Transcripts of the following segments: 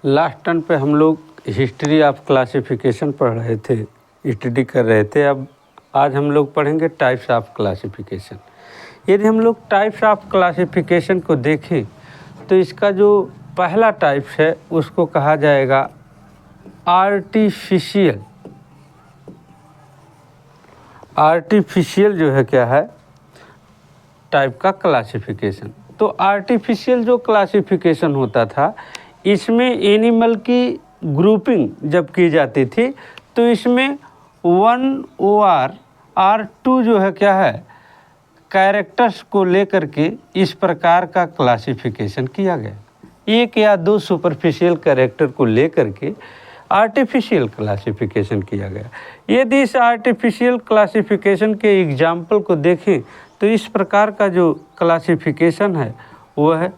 Last turn पे हम लोग हिस्ट्री ऑफ क्लासिफिकेशन पढ़ रहे थे, स्टडी कर रहे थे। अब आज हम लोग पढ़ेंगे टाइप्स ऑफ क्लासिफिकेशन। यदि हम लोग टाइप्स ऑफ क्लासिफिकेशन को देखें तो इसका जो पहला टाइप्स है उसको कहा जाएगा आर्टिफिशियल। आर्टिफिशियल जो है क्या है, टाइप का क्लासिफिकेशन। तो आर्टिफिशियल जो क्लासिफिकेशन होता था, इसमें एनिमल की ग्रुपिंग जब की जाती थी तो इसमें 1 OR और 2 जो है क्या है, कैरेक्टर्स को लेकर के इस प्रकार का क्लासिफिकेशन किया गया। 1 या 2 सुपरफिशियल कैरेक्टर को लेकर के आर्टिफिशियल क्लासिफिकेशन किया गया। यदि इस आर्टिफिशियल क्लासिफिकेशन के एग्जाम्पल को देखें तो इस प्रकार का जो क्लासिफिकेशन है वह है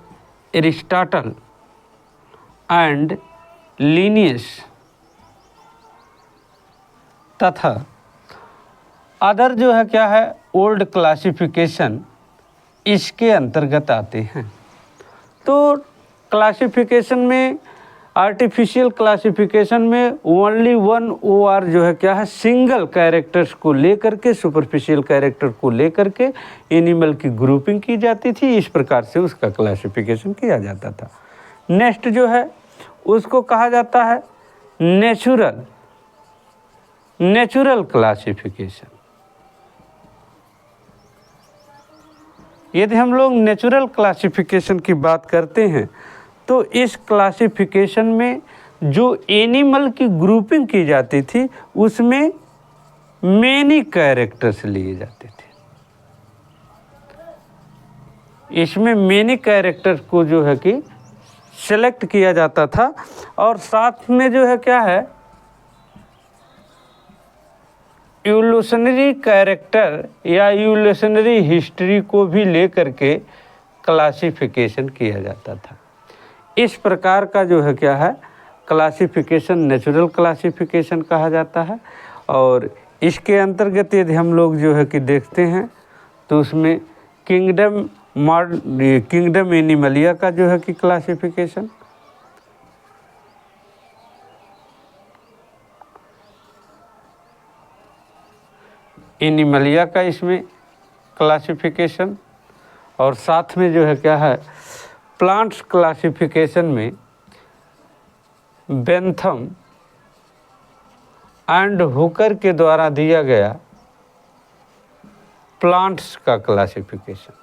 एरिस्टॉटल एंड लिनियस तथा अदर जो है क्या है, ओल्ड क्लासिफिकेशन इसके अंतर्गत आते हैं। तो क्लासिफिकेशन में, आर्टिफिशियल क्लासिफिकेशन में ओनली 1 OR जो है क्या है, सिंगल कैरेक्टर्स को लेकर के, सुपरफिशियल कैरेक्टर को लेकर के एनिमल की ग्रुपिंग की जाती थी। इस प्रकार से उसका क्लासिफिकेशन किया जाता था। नेक्स्ट जो है उसको कहा जाता है नेचुरल क्लासिफिकेशन। यदि हम लोग नेचुरल क्लासिफिकेशन की बात करते हैं तो इस क्लासिफिकेशन में जो एनिमल की ग्रुपिंग की जाती थी उसमें मेनी कैरेक्टर्स लिए जाते थे। इसमें मेनी कैरेक्टर्स को जो है कि सेलेक्ट किया जाता था और साथ में जो है क्या है, इवोल्यूशनरी कैरेक्टर या इवोल्यूशनरी हिस्ट्री को भी लेकर के क्लासिफिकेशन किया जाता था। इस प्रकार का जो है क्या है, क्लासिफिकेशन नेचुरल क्लासिफिकेशन कहा जाता है। और इसके अंतर्गत यदि हम लोग जो है कि देखते हैं तो उसमें किंगडम एनिमलिया का जो है कि क्लासिफिकेशन, एनिमलिया का इसमें क्लासिफिकेशन, और साथ में जो है क्या है, प्लांट्स क्लासिफिकेशन में बेंथम एंड हुकर के द्वारा दिया गया प्लांट्स का क्लासिफिकेशन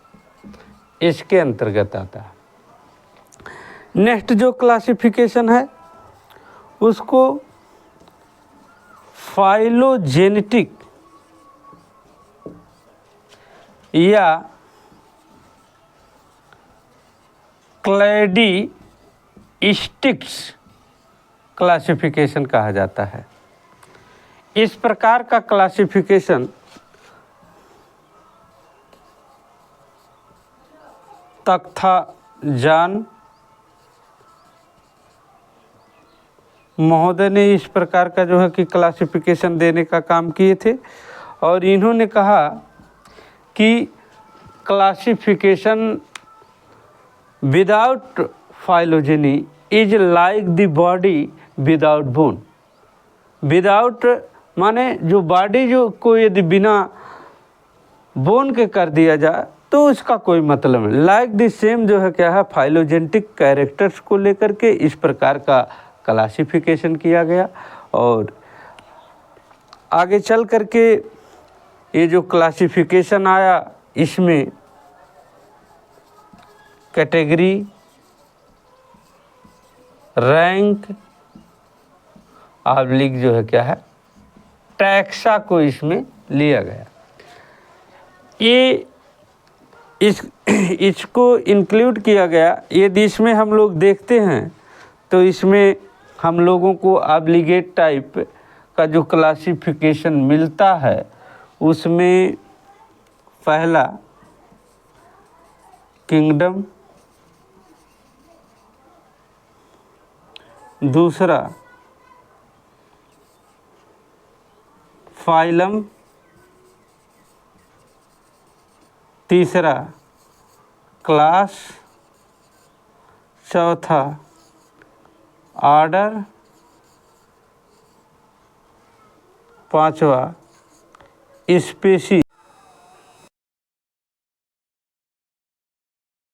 इसके अंतर्गत आता है। नेक्स्ट जो क्लासिफिकेशन है उसको फाइलोजेनेटिक या क्लैडिस्टिक्स क्लासिफिकेशन कहा जाता है। इस प्रकार का क्लासिफिकेशन तख्ताजान महोदय ने इस प्रकार का जो है कि क्लासिफिकेशन देने का काम किए थे। और इन्होंने कहा कि classification without phylogeny is like the body without bone. Without माने जो बॉडी जो को यदि बिना बोन के कर दिया जाए तो उसका कोई मतलब नहीं। लाइक द सेम जो है क्या है, फाइलोजेनेटिक कैरेक्टर्स को लेकर के इस प्रकार का क्लासिफिकेशन किया गया। और आगे चल करके ये जो क्लासिफिकेशन आया इसमें कैटेगरी, रैंक, ऑब्लिक जो है क्या है, टैक्सा को इसमें लिया गया। ये इसको इंक्लूड किया गया। यदि इसमें हम लोग देखते हैं तो इसमें हम लोगों को ऑब्लिगेट टाइप का जो क्लासिफिकेशन मिलता है उसमें पहला किंगडम, दूसरा फाइलम, तीसरा क्लास, चौथा ऑर्डर पांचवा स्पेसी